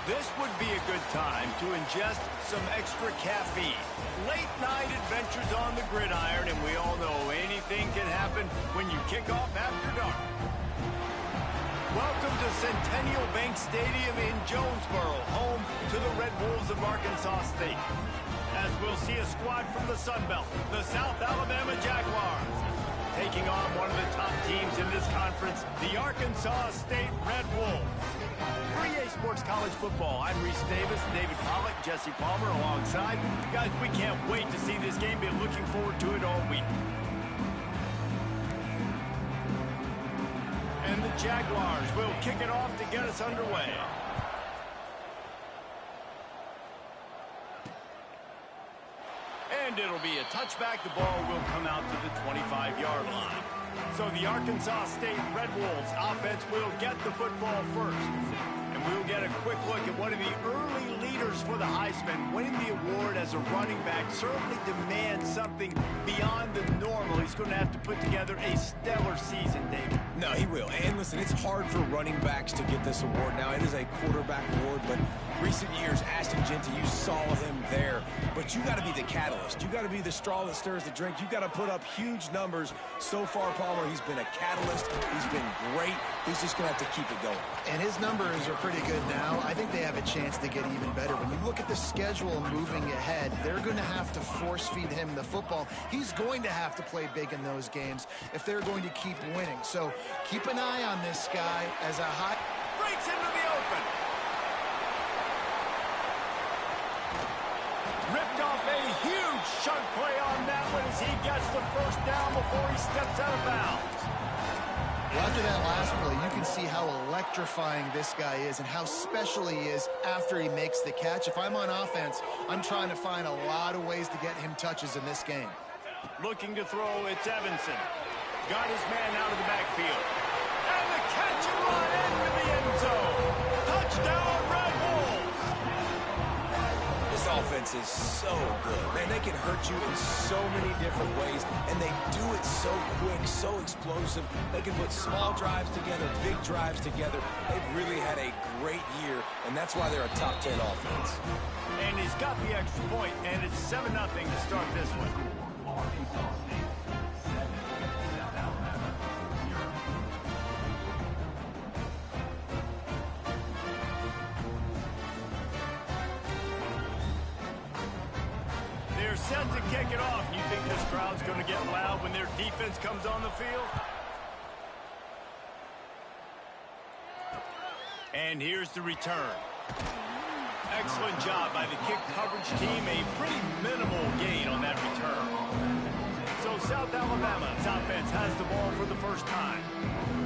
This would be a good time to ingest some extra caffeine. Late night adventures on the gridiron, and we all know anything can happen when you kick off after dark. Welcome to Centennial Bank Stadium in Jonesboro, home to the Red Wolves of Arkansas State. As we'll see a squad from the Sun Belt, the South Alabama Jaguars, taking on one of the top teams in this conference, the Arkansas State Red Wolves. For EA Sports College Football, I'm Reese Davis, David Pollock, Jesse Palmer alongside. Guys, we can't wait to see this game. Been looking forward to it all week. And the Jaguars will kick it off to get us underway. And it'll be a touchback. The ball will come out to the 25-yard line. So the Arkansas State Red Wolves offense will get the football first. And we'll get a quick look at one of the early leaders for the Heisman. Winning the award as a running back certainly demands something beyond the normal. He's going to have to put together a stellar season, David. No, he will. And listen, it's hard for running backs to get this award now. It is a quarterback award, but Recent years, Ashton Genty, you saw him there, but you got to be the catalyst. You got to be the straw that stirs the drink. You got to put up huge numbers. So far, Palmer, he's been a catalyst. He's been great. He's just going to have to keep it going. And his numbers are pretty good now. I think they have a chance to get even better. When you look at the schedule moving ahead, they're going to have to force-feed him the football. He's going to have to play big in those games if they're going to keep winning. So keep an eye on this guy as a high... Breaks into the open. Ripped off a huge chunk play on that one as he gets the first down before he steps out of bounds. Well, after that last play, you can see how electrifying this guy is and how special he is after he makes the catch. If I'm on offense, I'm trying to find a lot of ways to get him touches in this game. Looking to throw, it's Evanson. Got his man out of the backfield. And the catch and run into the end zone. Touchdown, Red Wolves! This offense is so good. Man, they can hurt you in so many different ways, and they do it so quick, so explosive. They can put small drives together, big drives together. They've really had a great year, and that's why they're a top 10 offense. And he's got the extra point, and it's 7-0 to start this one. They're set to kick it off. You think this crowd's going to get loud when their defense comes on the field? And here's the return. Excellent job by the kick coverage team. A pretty minimal gain on that return. So South Alabama's offense has the ball for the first time.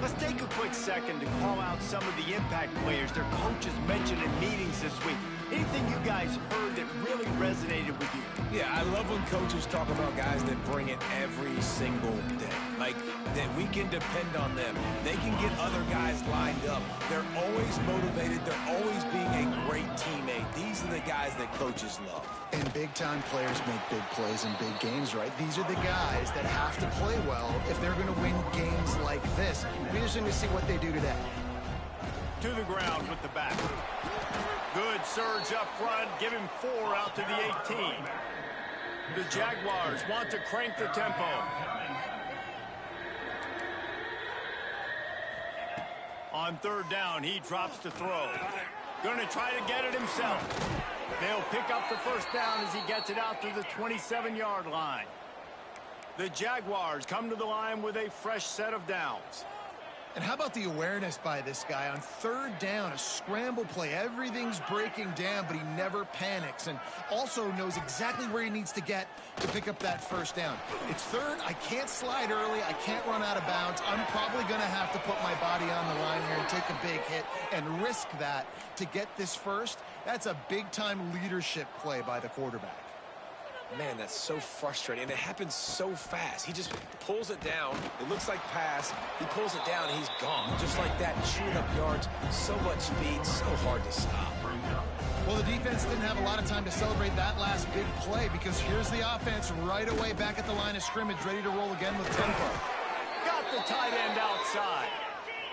Let's take a quick second to call out some of the impact players their coaches mentioned in meetings this week. Anything you guys heard that really resonated with you? Yeah, I love when coaches talk about guys that bring it every single day. Like, that we can depend on them. They can get other guys lined up. They're always motivated. They're always being a great teammate. These are the guys that coaches love. And big-time players make big plays in big games, right? These are the guys that have to play well if they're going to win games like this. We're just going to see what they do today. To the ground with the back. Good surge up front. Give him 4 out to the 18. The Jaguars want to crank the tempo. On 3rd down, he drops to throw. Going to try to get it himself. They'll pick up the first down as he gets it out to the 27-yard line. The Jaguars come to the line with a fresh set of downs. And how about the awareness by this guy on 3rd down, a scramble play. Everything's breaking down, but he never panics and also knows exactly where he needs to get to pick up that first down. It's 3rd. I can't slide early. I can't run out of bounds. I'm probably going to have to put my body on the line here and take a big hit and risk that to get this first. That's a big-time leadership play by the quarterback. Man, that's so frustrating, and it happens so fast. He just pulls it down. It looks like pass. He pulls it down, and he's gone. Just like that, chewing up yards. So much speed, so hard to stop. Well, the defense didn't have a lot of time to celebrate that last big play because here's the offense right away back at the line of scrimmage, ready to roll again with tempo. Got the tight end outside.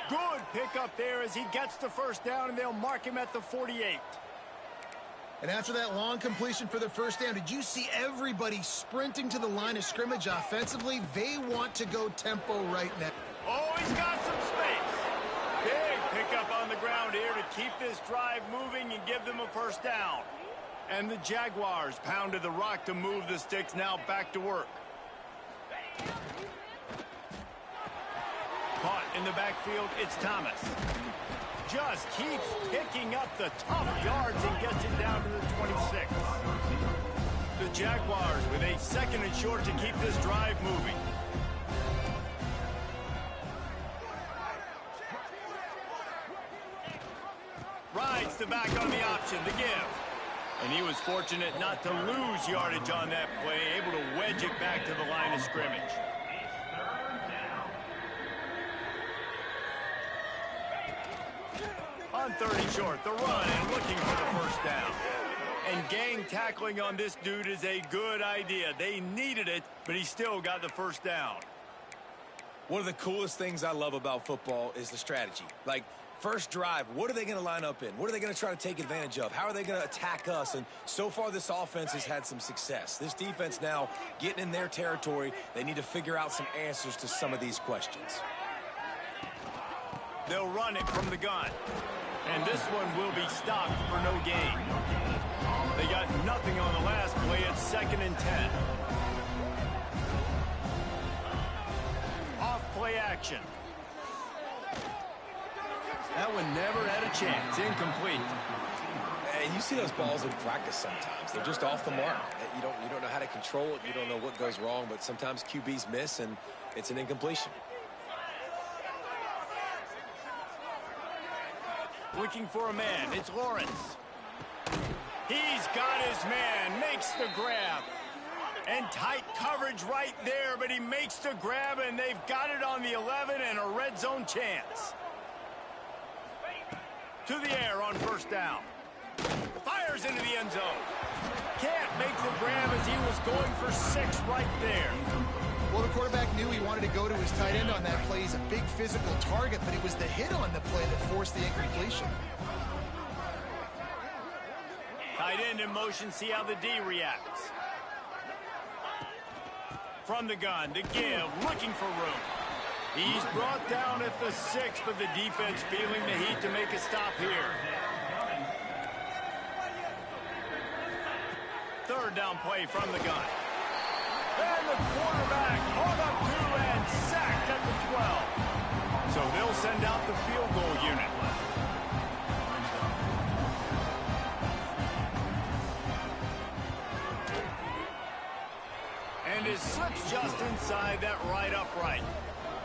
Good pickup there as he gets the first down, and they'll mark him at the 48. And after that long completion for the first down, did you see everybody sprinting to the line of scrimmage offensively? They want to go tempo right now. Oh, he's got some space. Big pickup on the ground here to keep this drive moving and give them a first down. And the Jaguars pounded the rock to move the sticks, now back to work. Caught in the backfield, it's Thomas. Just keeps picking up the tough yards and gets it down to the 26. The Jaguars with a 2nd and short to keep this drive moving. Rides the back on the option, the give. And he was fortunate not to lose yardage on that play, able to wedge it back to the line of scrimmage. On 30 short, the run and looking for the first down. And gang tackling on this dude is a good idea. They needed it, but he still got the first down. One of the coolest things I love about football is the strategy. Like, First drive, what are they going to line up in? What are they going to try to take advantage of? How are they going to attack us? And so far, this offense has had some success. This defense now getting in their territory. They need to figure out some answers to some of these questions. They'll run it from the gun. And this one will be stopped for no gain. They got nothing on the last play. It's 2nd and 10. Off play action. That one never had a chance. Incomplete. And you see those balls in practice sometimes. They're just off the mark. You don't know how to control it. You don't know what goes wrong, but sometimes QBs miss, and it's an incompletion. Looking for a man. It's Lawrence. He's got his man. Makes the grab. And tight coverage right there, but he makes the grab, and they've got it on the 11 and a red zone chance. To the air on 1st down. Fires into the end zone. Can't make the grab as he was going for 6 right there. Well, the quarterback knew he wanted to go to his tight end on that play. He's a big physical target, but it was the hit on the play that forced the incompletion. Tight end in motion, see how the D reacts. From the gun, the give, looking for room. He's brought down at the 6, but the defense feeling the heat to make a stop here. 3rd down play from the gun. And the quarterback caught up to and sacked at the 12. So they'll send out the field goal unit. And it slips just inside that right upright.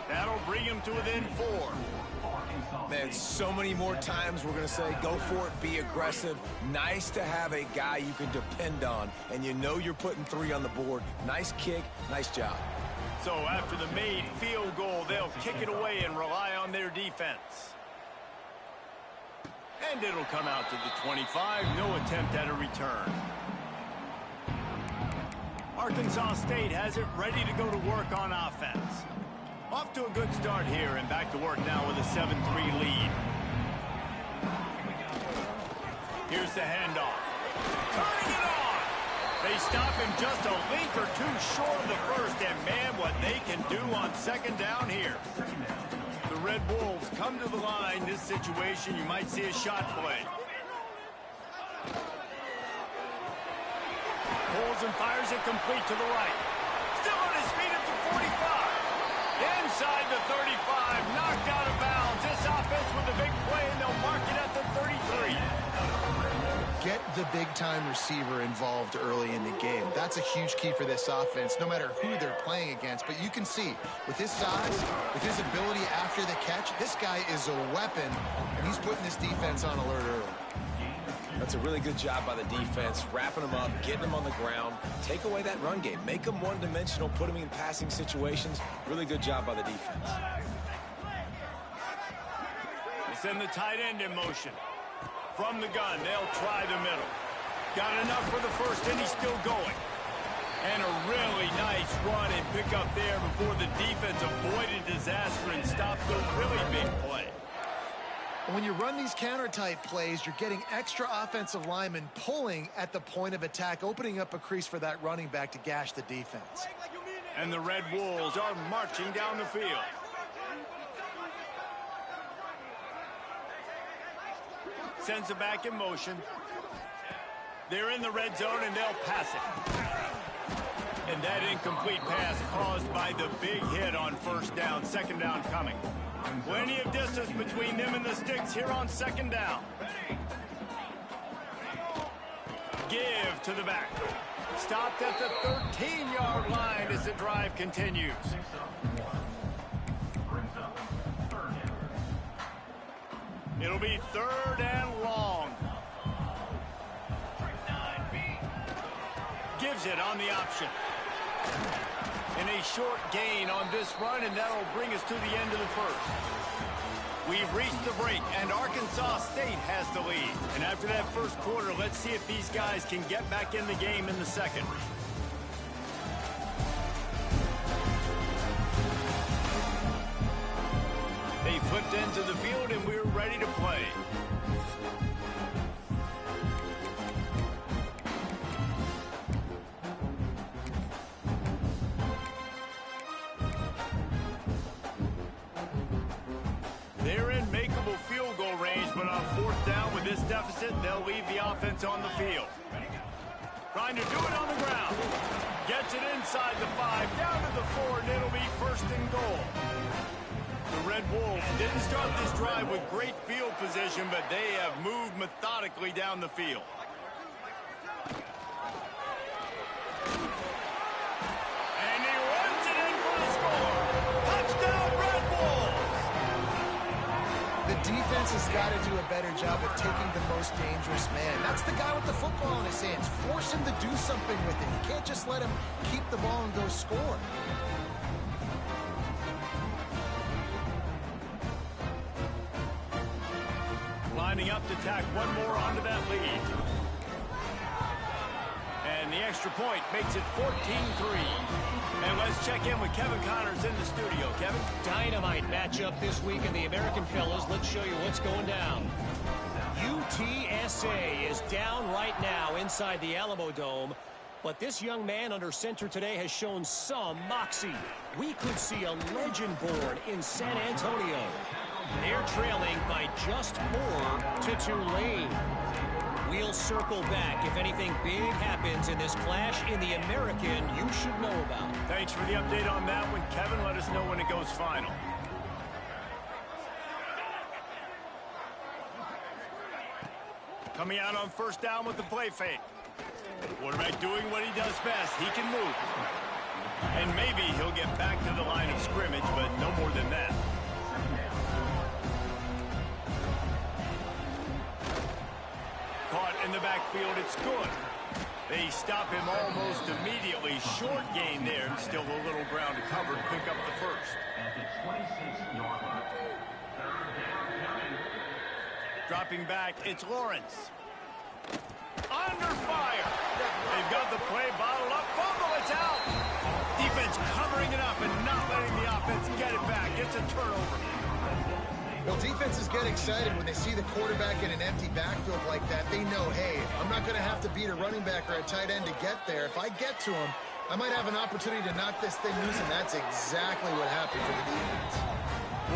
That'll bring him to within 4. Man, so many more times we're going to say, go for it, be aggressive. Nice to have a guy you can depend on, and you know you're putting 3 on the board. Nice kick, nice job. So after the made field goal, they'll kick it away and rely on their defense. And it'll come out to the 25. No attempt at a return. Arkansas State has it ready to go to work on offense. Off to a good start here and back to work now with a 7-3 lead. Here's the handoff. Turning it on. They stop him just a link or 2 short of the first, and man, what they can do on 2nd down here. The Red Wolves come to the line. This situation, you might see a shot play. Pulls and fires it complete to the right. Still on his feet at the 45. Inside the 35, knocked out of bounds. This offense with a big play, and they'll mark it at the 33. Get the big-time receiver involved early in the game. That's a huge key for this offense, no matter who they're playing against. But you can see, with his size, with his ability after the catch, this guy is a weapon, and he's putting this defense on alert early. That's a really good job by the defense, wrapping them up, getting them on the ground. Take away that run game. Make them one-dimensional, put them in passing situations. Really good job by the defense. They send the tight end in motion. From the gun, they'll try the middle. Got enough for the first, and he's still going. And a really nice run and pick up there before the defense avoided disaster and stopped the really big play. When you run these counter-type plays, you're getting extra offensive linemen pulling at the point of attack, opening up a crease for that running back to gash the defense. And the Red Wolves are marching down the field. Sends it back in motion. They're in the red zone, and they'll pass it. And that incomplete pass caused by the big hit on 1st down, 2nd down coming. Plenty of distance between them and the sticks here on 2nd down. Give to the back. Stopped at the 13-yard line as the drive continues. It'll be 3rd and long. Gives it on the option. And a short gain on this run, and that'll bring us to the end of the first. We've reached the break, and Arkansas State has the lead. And after that first quarter, let's see if these guys can get back in the game in the second. They flipped ends of the field, and we're ready to play. They're in makeable field goal range, but on fourth down with this deficit, they'll leave the offense on the field. Trying to do it on the ground. Gets it inside the 5, down to the 4, and it'll be first and goal. The Red Wolves didn't start this drive with great field position, but they have moved methodically down the field. And he runs it in for the score. Touchdown, Red Wolves! The defense has got to do a better job of taking the most dangerous man. That's the guy with the football in his hands. Force him to do something with it. You can't just let him keep the ball and go score. Lining up to tack one more onto that lead. And the extra point makes it 14-3. And let's check in with Kevin Connors in the studio. Kevin? Dynamite matchup this week in the American fellas. Let's show you what's going down. UTSA is down right now inside the Alamo Dome. But this young man under center today has shown some moxie. We could see a legend born in San Antonio. They're trailing by just 4 to Tulane. We'll circle back if anything big happens in this clash in the American you should know about. Thanks for the update on that one, Kevin. Let us know when it goes final. Coming out on first down with the play fake. Quarterback doing what he does best. He can move. And maybe he'll get back to the line of scrimmage, but no more than that. Caught in the backfield, it's good. They stop him almost immediately. Short gain there, and still a little ground to cover to pick up the first. Dropping back, it's Lawrence. Under fire. They've got the play bottled up. Fumble, it's out. Defense covering it up and not letting the offense get it back. It's a turnover. Well, defenses get excited when they see the quarterback in an empty backfield like that. They know, hey, I'm not going to have to beat a running back or a tight end to get there. If I get to him, I might have an opportunity to knock this thing loose, and that's exactly what happened for the defense.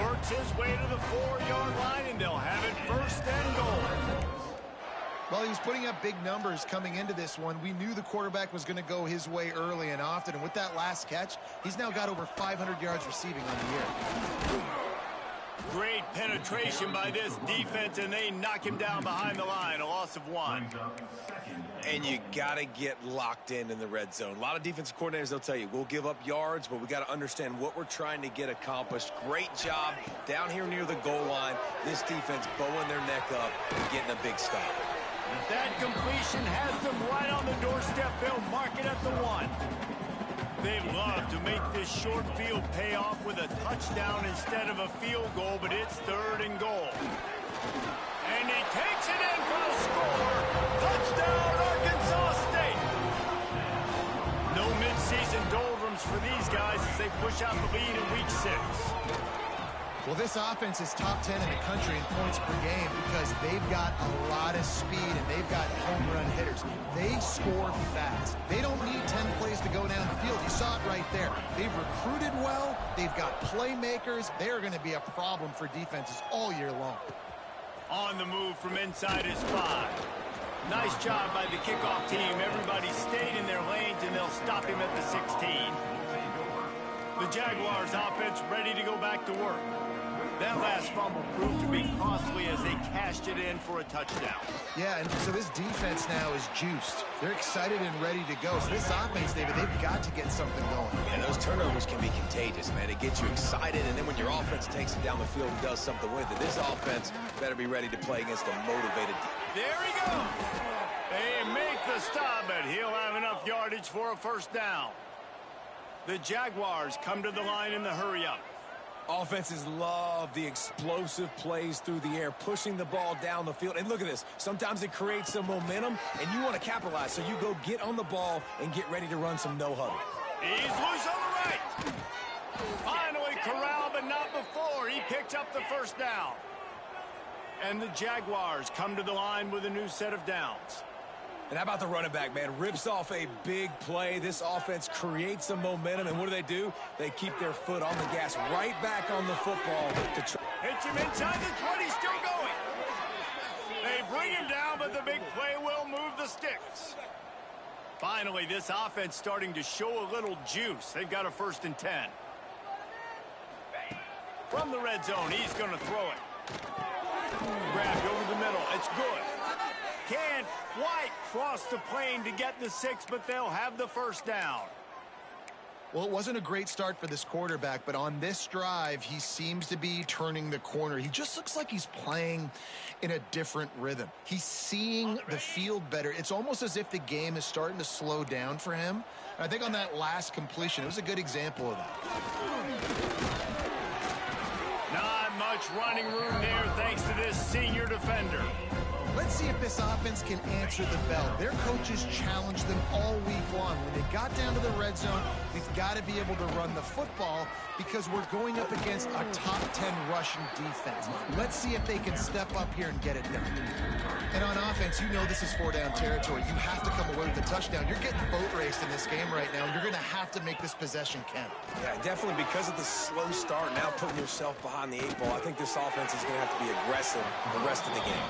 Works his way to the 4-yard line, and they'll have it first and goal. Well, he was putting up big numbers coming into this one. We knew the quarterback was going to go his way early and often, and with that last catch, he's now got over 500 yards receiving on the year. Great penetration by this defense, and they knock him down behind the line, a loss of 1. And you got to get locked in the red zone. A lot of defensive coordinators, they'll tell you, we'll give up yards, but we got to understand what we're trying to get accomplished. Great job down here near the goal line. This defense bowing their neck up and getting a big stop. That completion has them right on the doorstep. They'll mark it at the 1. They love to make this short field pay off with a touchdown instead of a field goal, but it's third and goal. And he takes it in for the score. Touchdown, Arkansas State. No midseason doldrums for these guys as they push out the lead in week 6. Well, this offense is top 10 in the country in points per game because they've got a lot of speed and they've got home run hitters. They score fast. They don't need 10 plays to go down the field. You saw it right there. They've recruited well. They've got playmakers. They're going to be a problem for defenses all year long. On the move from inside his 5. Nice job by the kickoff team. Everybody stayed in their lanes, and they'll stop him at the 16. The Jaguars offense ready to go back to work. That last fumble proved to be costly as they cashed it in for a touchdown. Yeah, and so this defense now is juiced. They're excited and ready to go. So this offense, David, they've got to get something going. And those turnovers can be contagious, man. It gets you excited, and then when your offense takes it down the field and does something with it, this offense better be ready to play against a motivated defense. There he goes. They make the stop, but he'll have enough yardage for a first down. The Jaguars come to the line in the hurry-up. Offenses love the explosive plays through the air, pushing the ball down the field. And look at this. Sometimes it creates some momentum, and you want to capitalize. So you go get on the ball and get ready to run some no-huddle. He's loose on the right. Finally corralled, but not before he picks up the first down. And the Jaguars come to the line with a new set of downs. And how about the running back, man? Rips off a big play. This offense creates some momentum, and what do? They keep their foot on the gas, right back on the football. Hits him inside the 20, still going. They bring him down, but the big play will move the sticks. Finally, this offense starting to show a little juice. They've got a 1st and 10. From the red zone, he's going to throw it. Grabbed over the middle. It's good. Can't quite cross the plane to get the 6, but they'll have the 1st down. Well, it wasn't a great start for this quarterback, but on this drive, he seems to be turning the corner. He just looks like he's playing in a different rhythm. He's seeing the field better. It's almost as if the game is starting to slow down for him. And I think on that last completion, it was a good example of that. Not much running room there thanks to this senior defender. Let's see if this offense can answer the bell. Their coaches challenged them all week long. When they got down to the red zone, we've got to be able to run the football because we're going up against a top 10 rushing defense. Let's see if they can step up here and get it done. And on offense, you know this is 4-down territory. You have to come away with a touchdown. You're getting boat raced in this game right now, and you're going to have to make this possession count. Yeah, definitely because of the slow start, now putting yourself behind the 8 ball, I think this offense is going to have to be aggressive the rest of the game.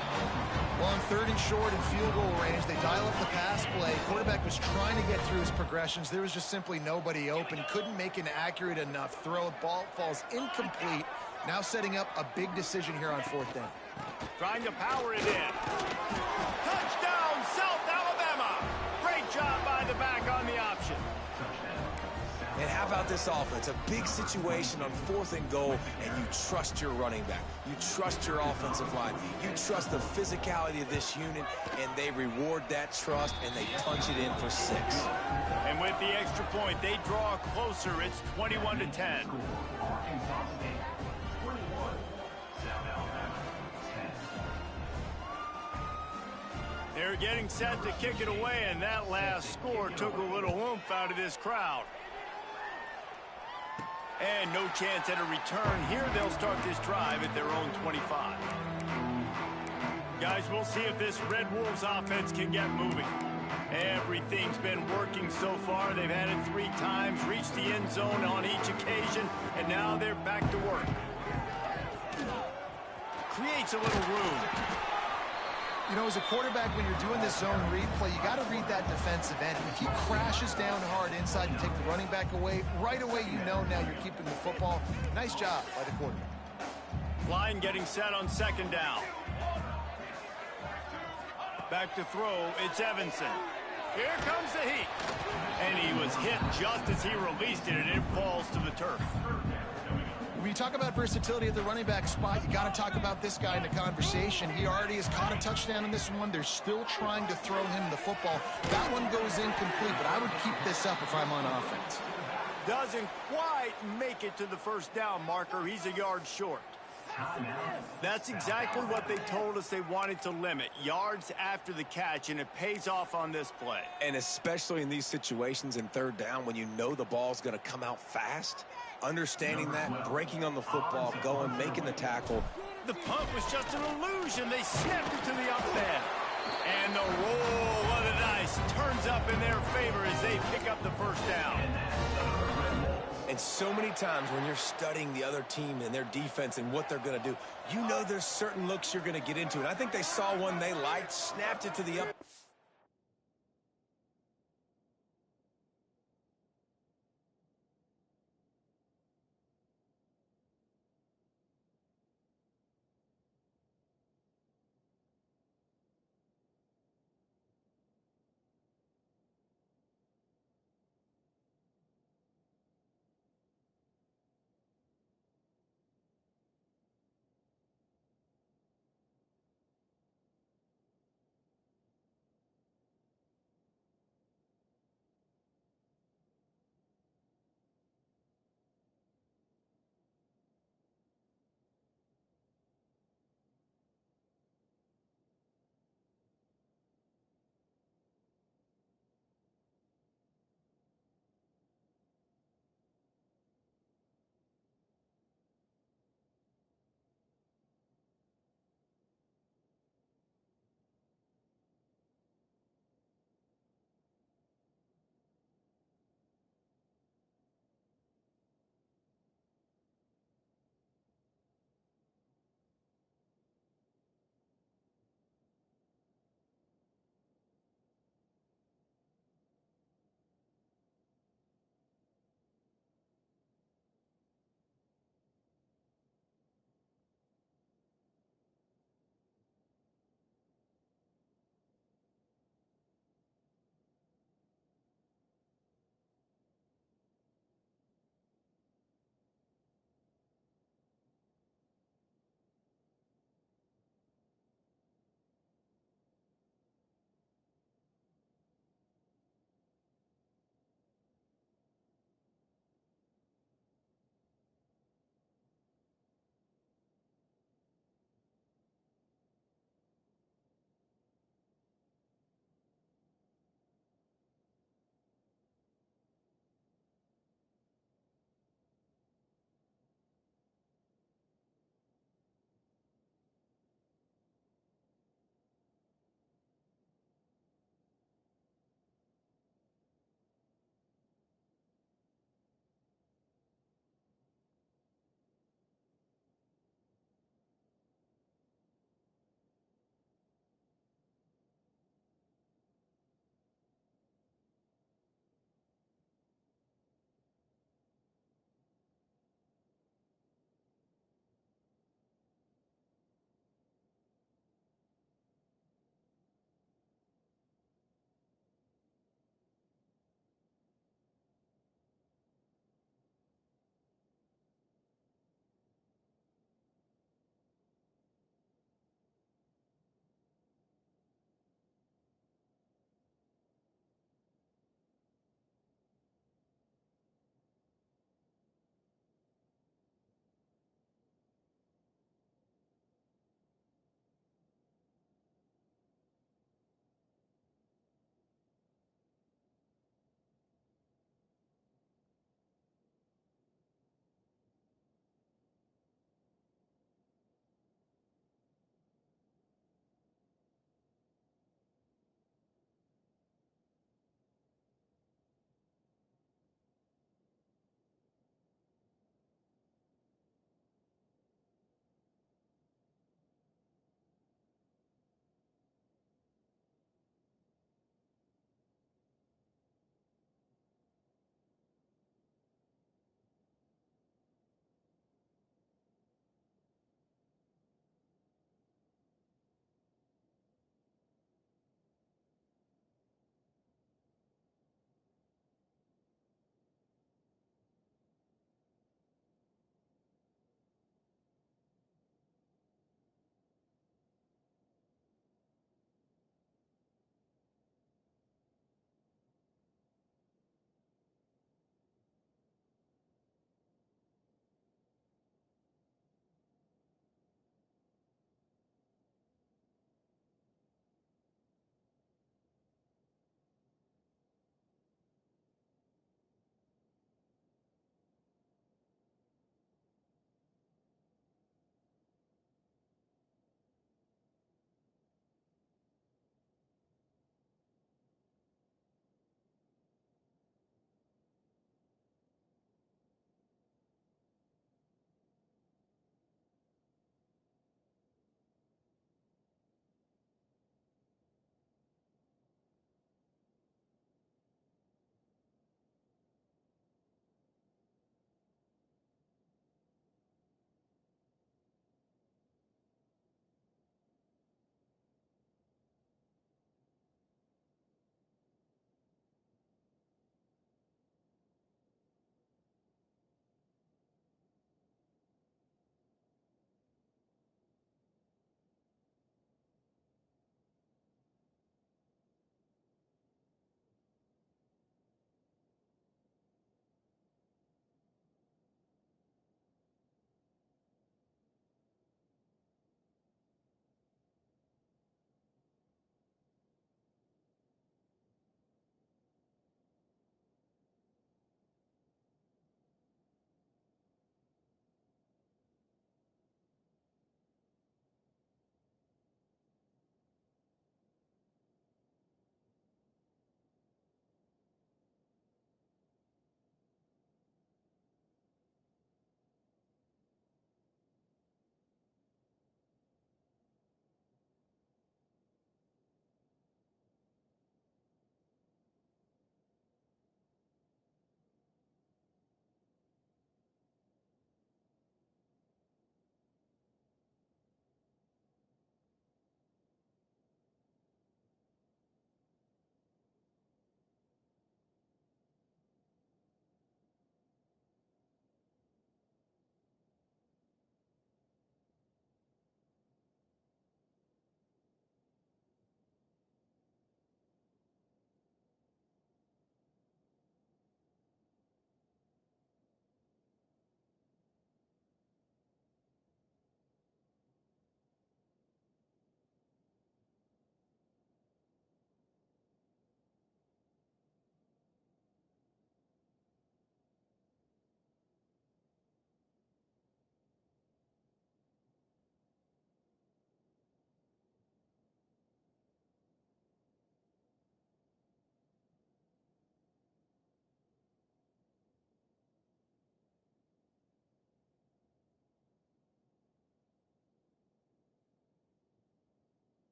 Well, on 3rd and short and field goal range, they dial up the pass play. Quarterback was trying to get through his progressions. There was just simply nobody open. Couldn't make an accurate enough throw. Ball falls incomplete. Now setting up a big decision here on 4th down. Trying to power it in. Touchdown, South Alabama. Great job by the back on the option. And how about this offense? A big situation on 4th and goal, and you trust your running back. You trust your offensive line. You trust the physicality of this unit, and they reward that trust, and they punch it in for 6. And with the extra point, they draw closer. It's 21-10. They're getting set to kick it away, and that last score took a little oomph out of this crowd. And no chance at a return. Here they'll start this drive at their own 25. Guys, we'll see if this Red Wolves offense can get moving. Everything's been working so far. They've had it 3 times, reached the end zone on each occasion, and now they're back to work. Creates a little room. You know, as a quarterback, when you're doing this zone read play, you got to read that defensive end. If he crashes down hard inside and take the running back away, right away you know now you're keeping the football. Nice job by the quarterback. Line getting set on 2nd down. Back to throw, it's Evanson. Here comes the heat. And he was hit just as he released it, and it falls to the turf. When you talk about versatility at the running back spot, you got to talk about this guy in the conversation. He already has caught a touchdown in this one. They're still trying to throw him the football. That one goes incomplete, but I would keep this up if I'm on offense. Doesn't quite make it to the 1st down marker. He's a yard short. That's exactly what they told us they wanted to limit. Yards after the catch, and it pays off on this play. And especially in these situations in 3rd down when you know the ball's going to come out fast. Understanding that, breaking on the football, going, making the tackle. The punt was just an illusion. They snapped it to the up end. And the roll of the dice turns up in their favor as they pick up the 1st down. And so many times when you're studying the other team and their defense and what they're going to do, you know there's certain looks you're going to get into. And I think they saw one they liked, snapped it to the up.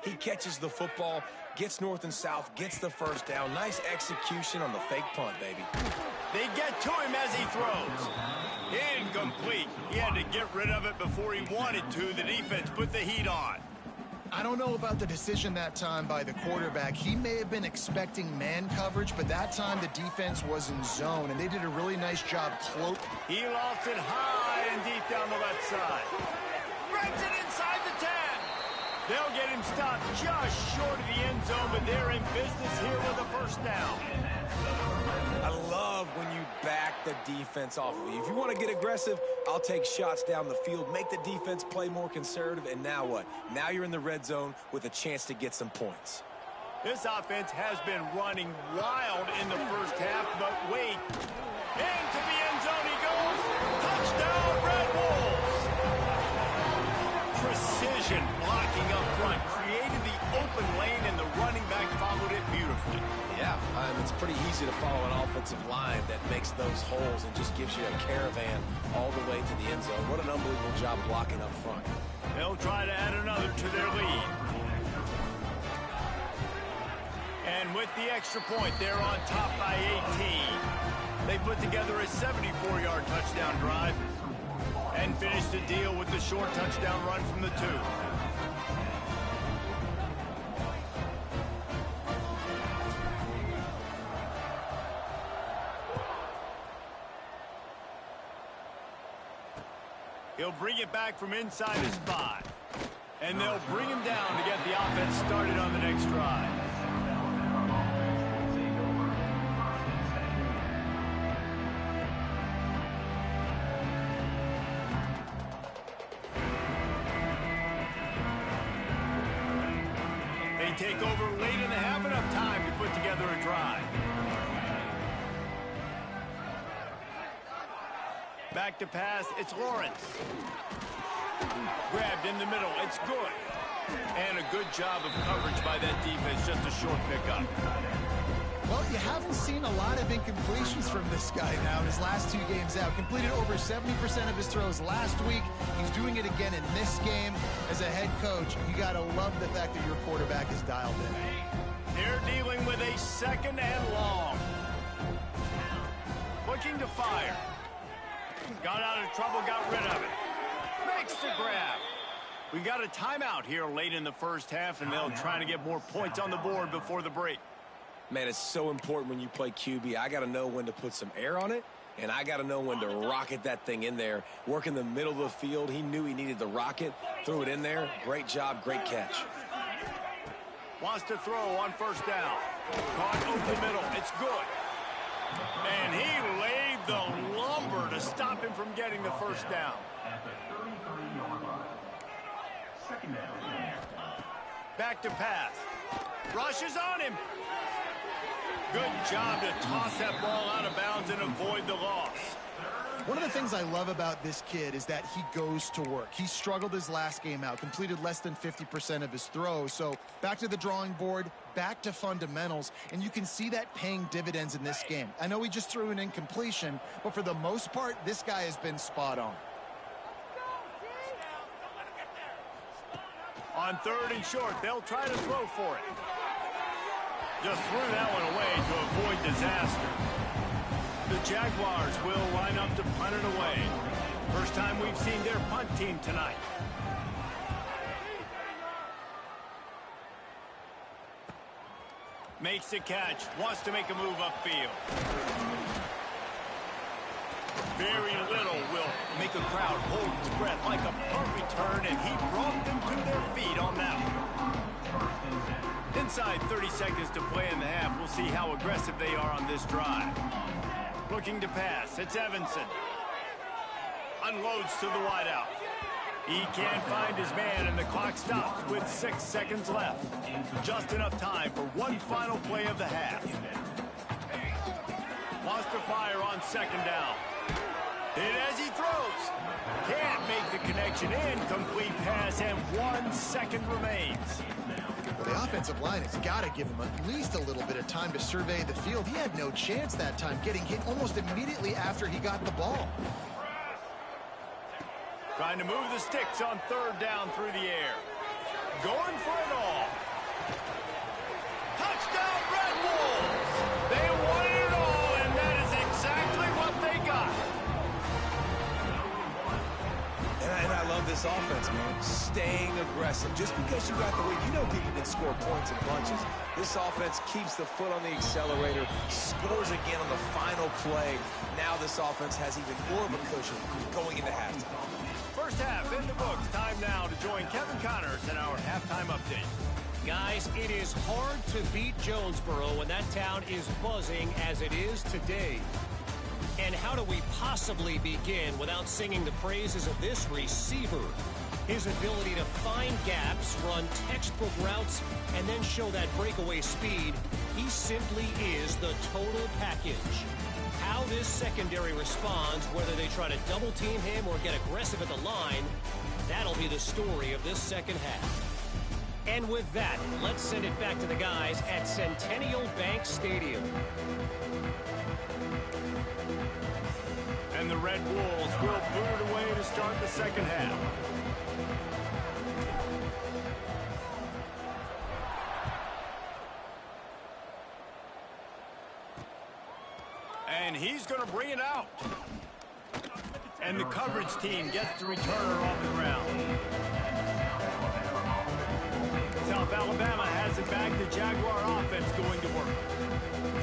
He catches the football, gets north and south, gets the first down. Nice execution on the fake punt, baby. They get to him as he throws. Incomplete. He had to get rid of it before he wanted to. The defense put the heat on. I don't know about the decision that time by the quarterback. He may have been expecting man coverage, but that time the defense was in zone, and they did a really nice job cloaking. He lost it high and deep down the left side. Brings it inside the 10. They'll get him stopped just short of the end zone, but they're in business here with a first down. I love when you back the defense off of you. If you want to get aggressive, I'll take shots down the field, make the defense play more conservative, and now what? Now you're in the red zone with a chance to get some points. This offense has been running wild in the first half, but wait. Into the end zone he goes. Touchdown, Red Wolves. Precision blocking up front, created the open lane, and the running back followed it beautifully. Yeah, it's pretty easy to follow an offensive line that makes those holes and just gives you a caravan all the way to the end zone. What an unbelievable job blocking up front. They'll try to add another to their lead. And with the extra point, they're on top by 18. They put together a 74-yard touchdown drive and finished the deal with the short touchdown run from the 2. He'll bring it back from inside his 5. And they'll bring him down to get the offense started on the next drive. They take over late and have enough time to put together a drive. Back to pass, it's Lawrence. Grabbed in the middle, it's good. And a good job of coverage by that defense, just a short pickup. Well, you haven't seen a lot of incompletions from this guy now in his last 2 games out. Completed over 70% of his throws last week. He's doing it again in this game. As a head coach, you got to love the fact that your quarterback is dialed in. They're dealing with a 2nd and long. Looking to fire. Got out of trouble, got rid of it. Makes the grab. We got a timeout here late in the first half, and they'll try to get more points on the board before the break. Man, it's so important when you play QB. I got to know when to put some air on it, and I got to know when to rocket that thing in there. Work in the middle of the field. He knew he needed the rocket. Threw it in there. Great job, great catch. Wants to throw on first down. Caught over the middle. It's good. And he laid the lumber to stop him from getting the first down. Back to pass. Rushes on him. Good job to toss that ball out of bounds and avoid the loss. One of the things I love about this kid is that he goes to work. He struggled his last game out, completed less than 50% of his throws. So back to the drawing board, back to fundamentals, and you can see that paying dividends in this game. I know he just threw an incompletion, but for the most part, this guy has been spot on. On 3rd and short, they'll try to throw for it. Just threw that one away to avoid disaster. The Jaguars will line up to punt it away. First time we've seen their punt team tonight. Makes the catch. Wants to make a move upfield. Very little will make a crowd hold its breath like a punt return, and he brought them to their feet on that one. Inside 30 seconds to play in the half. We'll see how aggressive they are on this drive. Looking to pass. It's Evanson. Unloads to the wideout. He can't find his man, and the clock stops with 6 seconds left. Just enough time for one final play of the half. Wants to fire on 2nd down. Hit as he throws. Can't make the connection. Incomplete pass, and 1 second remains. Well, the offensive line has got to give him at least a little bit of time to survey the field. He had no chance that time, getting hit almost immediately after he got the ball. Trying to move the sticks on 3rd down through the air. Going for it all. this offense, man. Staying aggressive. Just because you got the lead, you know people can score points and bunches. This offense keeps the foot on the accelerator, scores again on the final play. Now this offense has even more of a cushion going into halftime. First half in the books. Time now to join Kevin Connors in our halftime update. Guys, it is hard to beat Jonesboro when that town is buzzing as it is today. And how do we possibly begin without singing the praises of this receiver? His ability to find gaps, run textbook routes, and then show that breakaway speed. He simply is the total package. How this secondary responds, whether they try to double team him or get aggressive at the line, that'll be the story of this second half. And with that, let's send it back to the guys at Centennial Bank Stadium. And the Red Wolves will boot it away to start the second half. And he's going to bring it out. And the coverage team gets the returner off the ground. South Alabama has it back. The Jaguar offense going to work.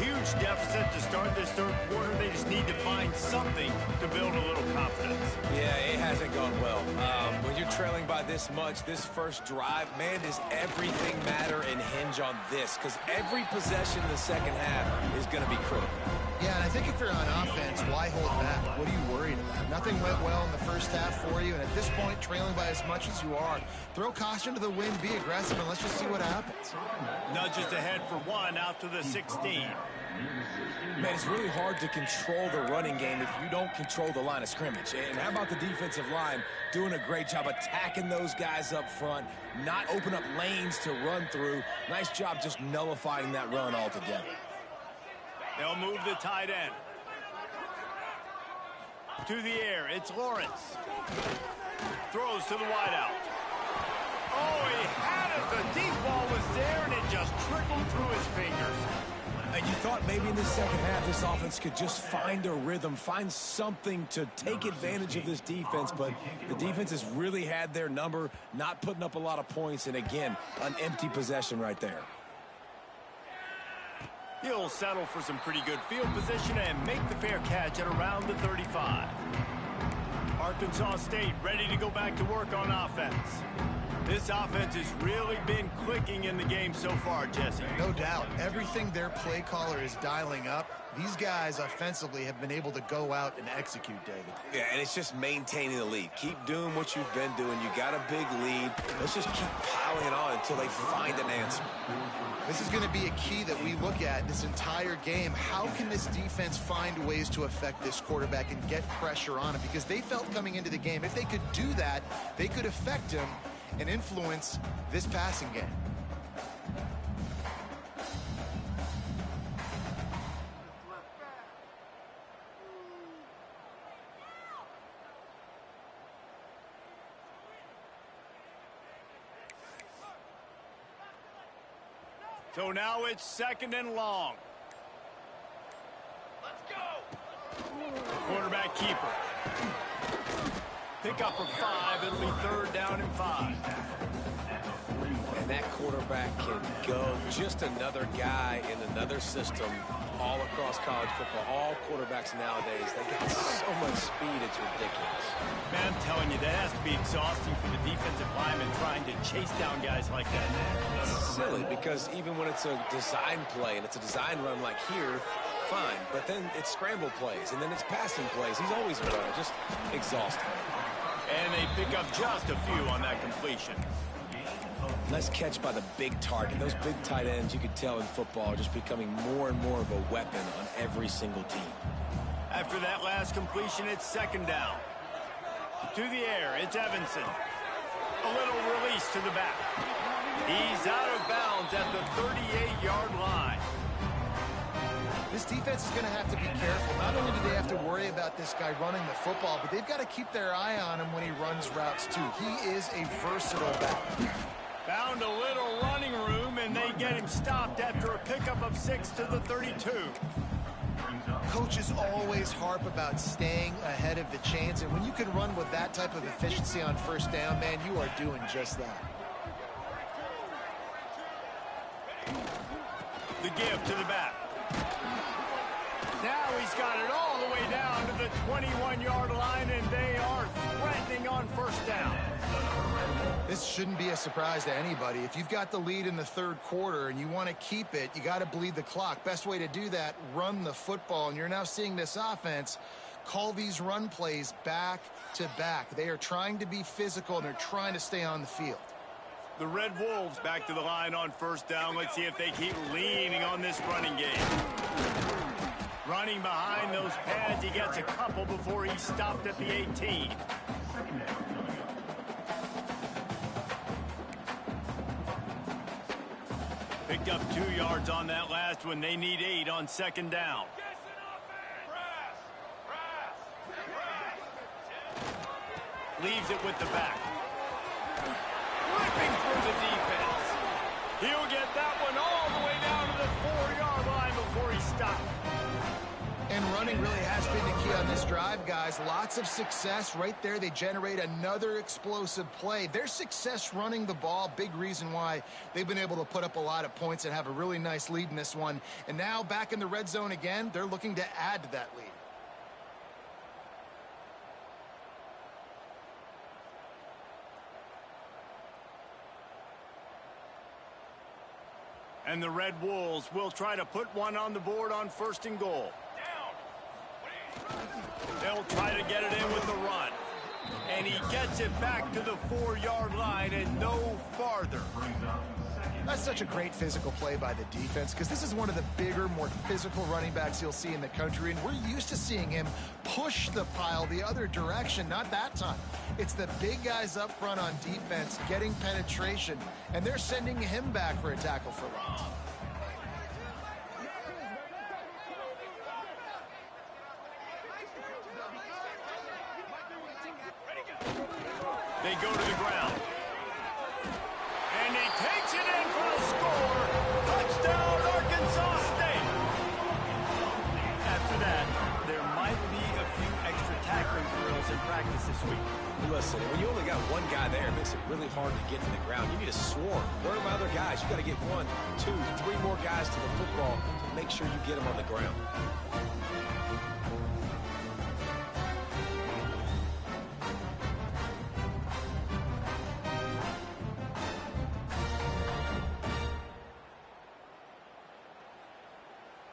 Huge deficit to start this third quarter. They just need to find something to build a little confidence. Yeah, it hasn't gone well. When you're trailing by this much, this first drive, man, does everything matter and hinge on this? Because every possession in the second half is going to be critical. Yeah, and I think if you're on offense, why hold back? What are you worried about? Nothing went well in the first half for you, and at this point, trailing by as much as you are, throw caution to the wind, be aggressive, and let's just see what happens. Nudges ahead for one out to the 16. Man, it's really hard to control the running game if you don't control the line of scrimmage. And how about the defensive line doing a great job attacking those guys up front, not open up lanes to run through. Nice job just nullifying that run altogether. They'll move the tight end. To the air, it's Lawrence. Throws to the wideout. Oh, he had it. The deep ball was there, and it just trickled through his fingers. And you thought maybe in the second half this offense could just find a rhythm, find something to take advantage of this defense, but the defense has really had their number, not putting up a lot of points, and again, an empty possession right there. He'll settle for some pretty good field position and make the fair catch at around the 35. Arkansas State ready to go back to work on offense. This offense has really been clicking in the game so far, Jesse. No doubt. Everything their play caller is dialing up, these guys offensively have been able to go out and execute, David. Yeah, and it's just maintaining the lead. Keep doing what you've been doing. You got a big lead. Let's just keep piling it on until they find an answer. This is going to be a key that we look at this entire game. How can this defense find ways to affect this quarterback and get pressure on him? Because they felt coming into the game, if they could do that, they could affect him and influence this passing game. So now it's second and long. Let's go. Quarterback keeper. Pick up for 5. It'll be third down and 5. And that quarterback can go. Just another guy in another system all across college football. All quarterbacks nowadays, they got so much speed, it's ridiculous. Man, I'm telling you, that has to be exhausting for the defensive lineman trying to chase down guys like that. It's silly because even when it's a design play and it's a design run like here, fine. But then it's scramble plays and then it's passing plays. He's always a runner, just exhausting. And they pick up just a few on that completion. Nice catch by the big target. Those big tight ends, you could tell in football, are just becoming more and more of a weapon on every single team. After that last completion, it's second down. To the air, it's Evanson. A little release to the back. He's out of bounds at the 38-yard line. This defense is going to have to be careful. Not only do they have to worry about this guy running the football, but they've got to keep their eye on him when he runs routes too. He is a versatile back. Found a little running room, and they get him stopped after a pickup of 6 to the 32. Coaches always harp about staying ahead of the chains, and when you can run with that type of efficiency on first down, man, you are doing just that. The give to the back. Now he's got it all the way down to the 21-yard line, and they are threatening on first down. This shouldn't be a surprise to anybody. If you've got the lead in the third quarter and you want to keep it, you got to bleed the clock. Best way to do that, run the football. And you're now seeing this offense call these run plays back to back. They are trying to be physical, and they're trying to stay on the field. The Red Wolves back to the line on first down. Let's see if they keep leaning on this running game. Running behind those pads, he gets a couple before he stopped at the 18. Picked up 2 yards on that last one. They need 8 on second down. Leaves it with the back. Ripping through the defense. He'll get that one all the way down to the 4-yard line before he stopped. And running really has been the key on this drive, guys. Lots of success right there. They generate another explosive play. Their success running the ball, big reason why they've been able to put up a lot of points and have a really nice lead in this one. And now back in the red zone again, they're looking to add to that lead. And the Red Wolves will try to put one on the board on first and goal. They'll try to get it in with the run. And he gets it back to the 4-yard line and no farther. That's such a great physical play by the defense, because this is one of the bigger, more physical running backs you'll see in the country, and we're used to seeing him push the pile the other direction. Not that time. It's the big guys up front on defense getting penetration, and they're sending him back for a tackle for loss. They go to the ground. And he takes it in for the score. Touchdown, Arkansas State. After that, there might be a few extra tackling drills in practice this week. Listen, when you only got one guy there, it makes it really hard to get to the ground. You need a swarm. Where are my other guys? You got to get 1, 2, 3 more guys to the football to make sure you get them on the ground.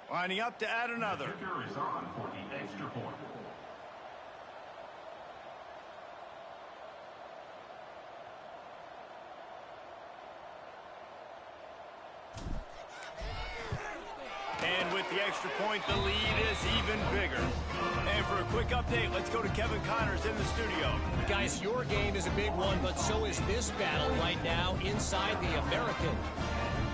Lining up to add another. Kicker is on for the extra point. And with the extra point, the lead is even bigger. And for a quick update, let's go to Kevin Connors in the studio. Guys, your game is a big one, but so is this battle right now inside the American.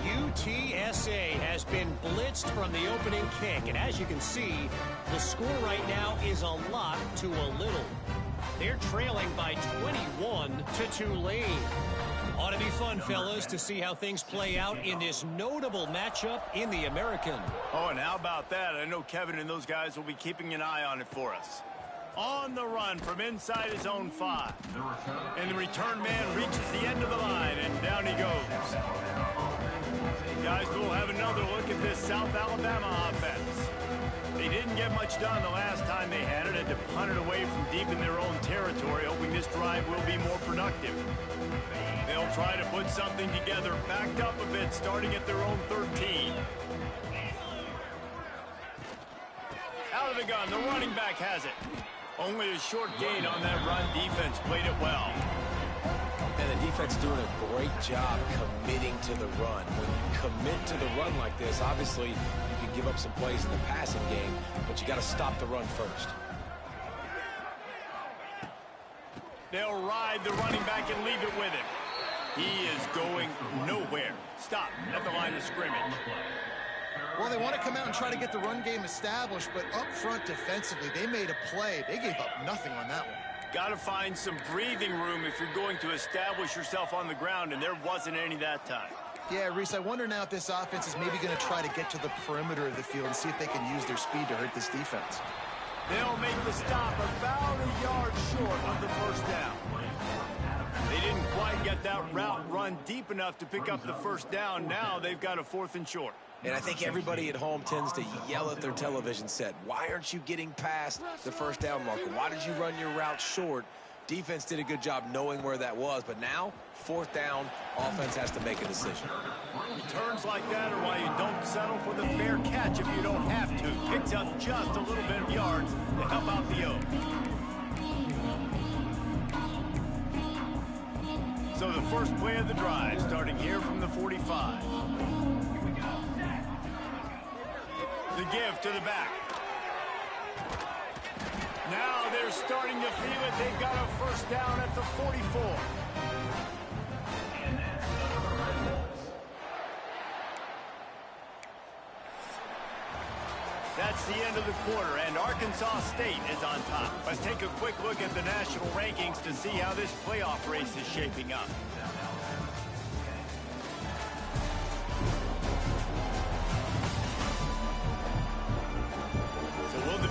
UTSA has been blitzed from the opening kick, and as you can see, the score right now is a lot to a little. They're trailing by 21 to Tulane. Ought to be fun, fellas, to see how things play out in this notable matchup in the American. Oh, and how about that? I know Kevin and those guys will be keeping an eye on it for us. On the run from inside his own 5. And the return man reaches the end of the line, and down he goes. Guys, we'll have another look at this South Alabama offense. They didn't get much done the last time they had it, had to punt it away from deep in their own territory, hoping this drive will be more productive. They'll try to put something together, backed up a bit, starting at their own 13. Out of the gun, the running back has it. Only a short gain on that run. Defense played it well. And the defense doing a great job committing to the run. When you commit to the run like this, obviously you can give up some plays in the passing game, but you got to stop the run first. They'll ride the running back and leave it with him. He is going nowhere. Stop at the line of scrimmage. Well, they want to come out and try to get the run game established, but up front defensively, they made a play. They gave up nothing on that one. Got to find some breathing room if you're going to establish yourself on the ground, and there wasn't any that time. Yeah, Reese, I wonder now if this offense is maybe going to try to get to the perimeter of the field and see if they can use their speed to hurt this defense. They'll make the stop about a yard short of the first down. They didn't quite get that route run deep enough to pick up the first down. Now they've got a 4th and short. And I think everybody at home tends to yell at their television set. Why aren't you getting past the first down marker? Why did you run your route short? Defense did a good job knowing where that was, but now, 4th down, offense has to make a decision. Returns like that are why you don't settle for the fair catch if you don't have to. Picks up just a little bit of yards to help out the O. So the first play of the drive, starting here from the 45. The give to the back. Now they're starting to feel it. They've got a first down at the 44. That's the end of the quarter, and Arkansas State is on top. Let's take a quick look at the national rankings to see how this playoff race is shaping up.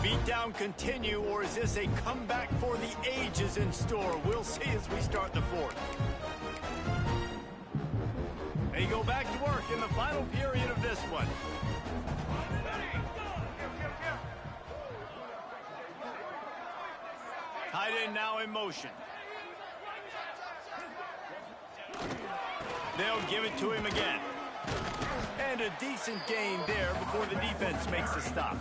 Beatdown continue, or is this a comeback for the ages in store? We'll see as we start the 4th. They go back to work in the final period of this one. Tight end now in motion. They'll give it to him again. And a decent gain there before the defense makes the stop.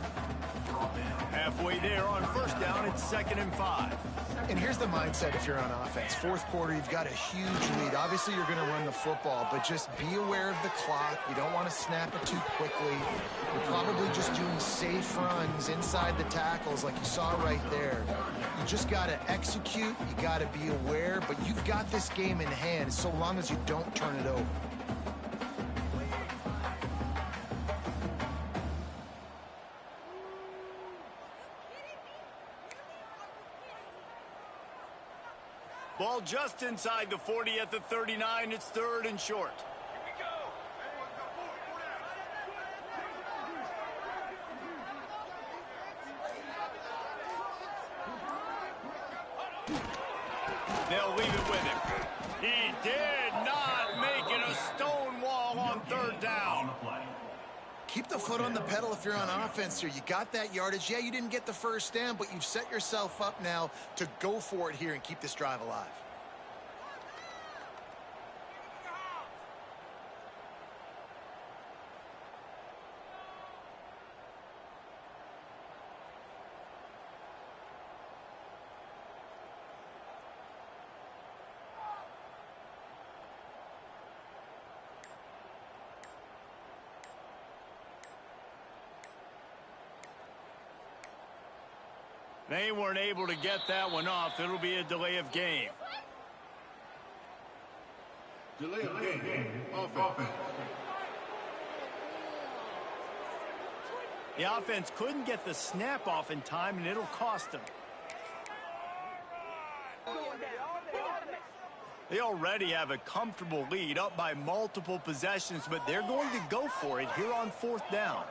Halfway there on first down, it's 2nd and 5. And here's the mindset if you're on offense. 4th quarter, you've got a huge lead. Obviously, you're going to run the football, but just be aware of the clock. You don't want to snap it too quickly. You're probably just doing safe runs inside the tackles like you saw right there. You just got to execute. You got to be aware, but you've got this game in hand so long as you don't turn it over. Ball just inside the 40 at the 39. It's 3rd and short. They'll leave it with him. He did not make it a stone wall on 3rd down. Keep the foot on the pedal if you're on offense here. You got that yardage. Yeah, you didn't get the first down, but you've set yourself up now to go for it here and keep this drive alive. They weren't able to get that one off. It'll be a delay of game. Delay of game. Offense. The offense couldn't get the snap off in time, and it'll cost them. They already have a comfortable lead, up by multiple possessions, but they're going to go for it here on 4th down.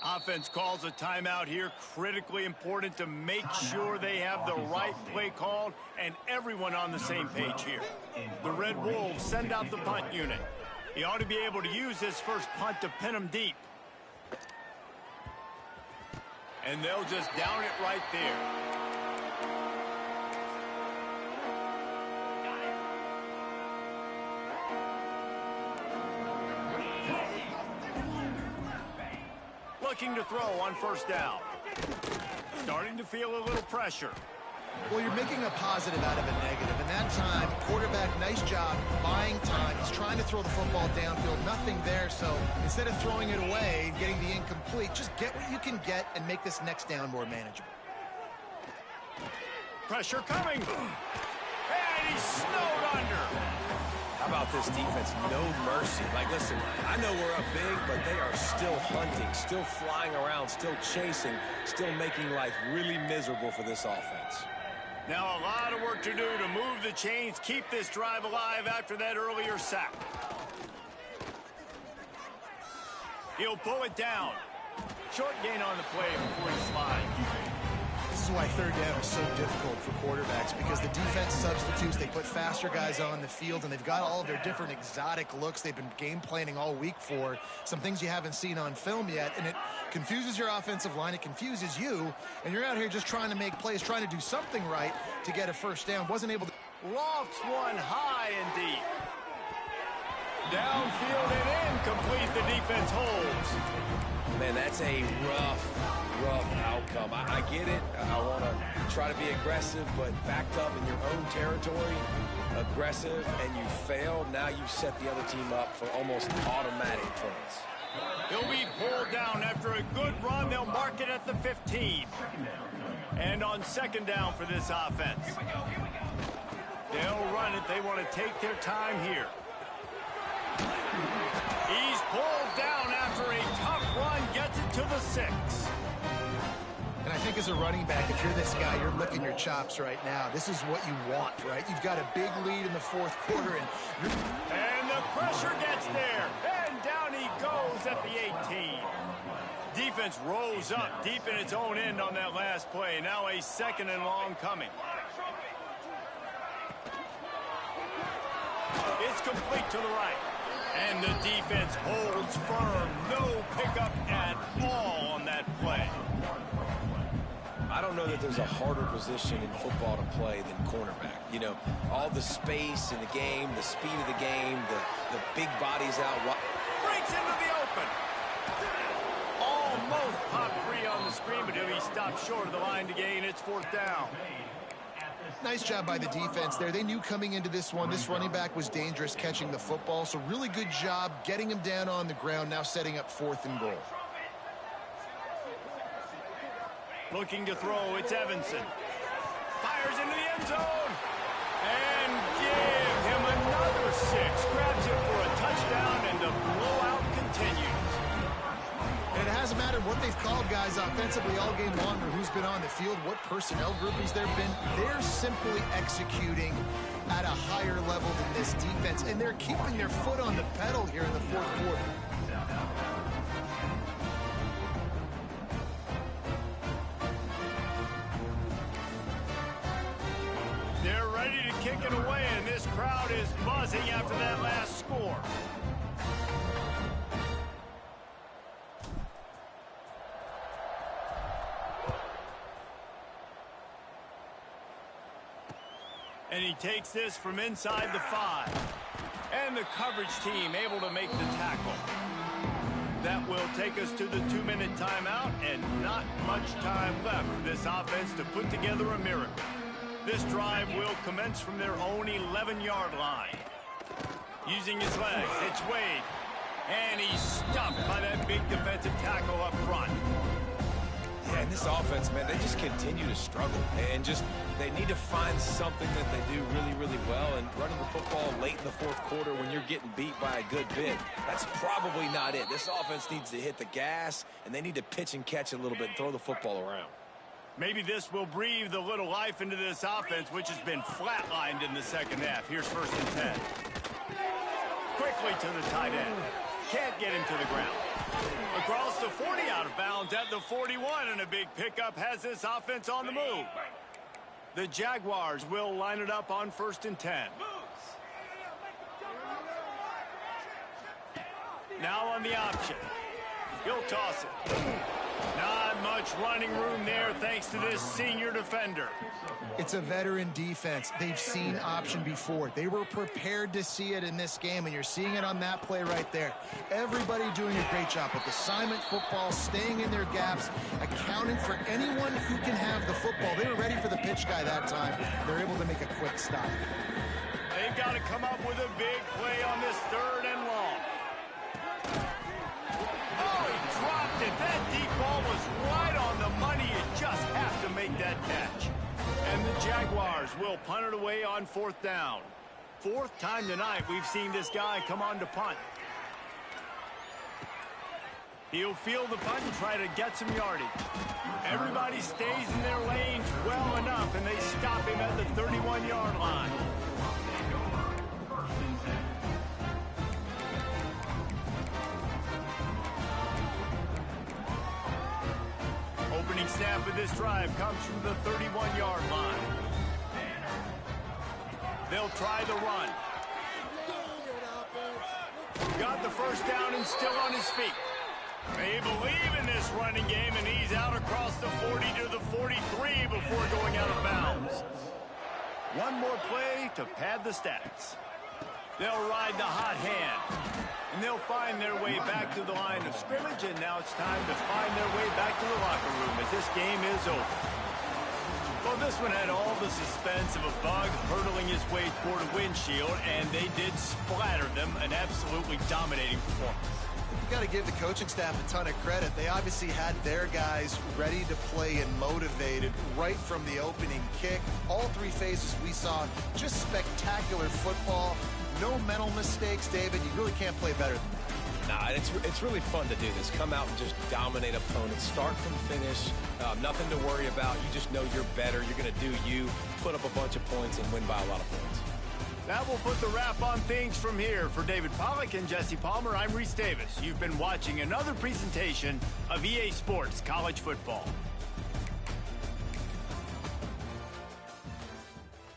Offense calls a timeout here. Critically important to make sure they have the right play called and everyone on the same page here. The Red Wolves send out the punt unit. He ought to be able to use this first punt to pin them deep. And they'll just down it right there. Looking to throw on first down. Starting to feel a little pressure. Well, you're making a positive out of a negative. And that time, quarterback, nice job buying time. He's trying to throw the football downfield. Nothing there. So instead of throwing it away and getting the incomplete, just get what you can get and make this next down more manageable. Pressure coming. And he's snowed under. How about this defense? No mercy. Like, listen, I know we're up big, but they are still hunting, still flying around, still chasing, still making life really miserable for this offense. Now a lot of work to do to move the chains, keep this drive alive after that earlier sack. He'll pull it down. Short gain on the play before he slides. This is why third down is so difficult for quarterbacks, because the defense substitutes. They put faster guys on the field, and they've got all of their different exotic looks they've been game planning all week for. Some things you haven't seen on film yet, and it confuses your offensive line. It confuses you, and you're out here just trying to make plays, trying to do something right to get a first down. Wasn't able to. Lofts one high and deep. Downfield and incomplete. The defense holds. Man, that's a rough outcome. I get it. I want to try to be aggressive, but backed up in your own territory, aggressive, and you fail. Now you've set the other team up for almost automatic points. He'll be pulled down after a good run. They'll mark it at the 15. And on second down for this offense. They'll run it. They want to take their time here. He's pulled down after a tough run, gets it to the 6. And I think as a running back, if you're this guy, you're licking your chops right now. This is what you want, right? You've got a big lead in the fourth quarter, and the pressure gets there. And down he goes at the 18. Defense rolls up deep in its own end on that last play. Now a second and long coming. It's complete to the right. And the defense holds firm. No pickup at all on that play. I don't know that there's a harder position in football to play than cornerback. You know, all the space in the game, the speed of the game, the big bodies out wide. Breaks into the open. Almost popped free on the screen, but he stopped short of the line to gain. It's fourth down. Nice job by the defense there. They knew coming into this one, this running back was dangerous catching the football, so really good job getting him down on the ground, now setting up 4th and goal. Looking to throw, it's Evanson. Fires into the end zone. And give him another 6. Grabs it for a touchdown, and the blowout continues. And it hasn't mattered what they've called guys offensively all game long, or who's been on the field, what personnel groupings there have been. They're simply executing at a higher level than this defense, and they're keeping their foot on the pedal here in the fourth quarter. They're ready to kick it away, and this crowd is buzzing after that last score. And he takes this from inside the 5. And the coverage team able to make the tackle. That will take us to the 2-minute timeout, and not much time left for this offense to put together a miracle. This drive will commence from their own 11-yard line. Using his legs, it's Wade. And he's stuffed by that big defensive tackle up front. Yeah, and this offense, man, they just continue to struggle. And they need to find something that they do really, really well. And running the football late in the fourth quarter when you're getting beat by a good bit, that's probably not it. This offense needs to hit the gas, and they need to pitch and catch a little bit and throw the football around. Maybe this will breathe a little life into this offense, which has been flatlined in the second half. Here's 1st and 10. Quickly to the tight end. Can't get him to the ground. Across the 40, out of bounds at the 41, and a big pickup has this offense on the move. The Jaguars will line it up on 1st and 10. Now on the option. He'll toss it. Not much running room there thanks to this senior defender. It's a veteran defense. They've seen option before. They were prepared to see it in this game, and you're seeing it on that play right there. Everybody doing a great job with assignment football, staying in their gaps, accounting for anyone who can have the football. They were ready for the pitch guy that time. They're able to make a quick stop. They've got to come up with a big play on this 3rd and long. Oh, he dropped it. That deep ball was right on the money. You just have to make that catch. And the Jaguars will punt it away on 4th down. 4th time tonight we've seen this guy come on to punt. He'll field the punt and try to get some yardage. Everybody stays in their lanes well enough, and they stop him at the 31-yard line. Opening snap of this drive comes from the 31-yard line. They'll try the run. Got the first down and still on his feet. They believe in this running game, and he's out across the 40 to the 43 before going out of bounds. One more play to pad the stats. They'll ride the hot hand, and they'll find their way back to the line of scrimmage, and now it's time to find their way back to the locker room as this game is over. Well, this one had all the suspense of a bug hurtling his way toward a windshield, and they did splatter them, an absolutely dominating performance. You got to give the coaching staff a ton of credit. They obviously had their guys ready to play and motivated right from the opening kick. All three phases we saw, just spectacular football. No mental mistakes, David. You really can't play better than that. Nah, it's really fun to do this. Come out and just dominate opponents. Start from finish. Nothing to worry about. You just know you're better. You're going to do you, put up a bunch of points, and win by a lot of points. That will put the wrap on things from here. For David Pollack and Jesse Palmer, I'm Reese Davis. You've been watching another presentation of EA Sports College Football.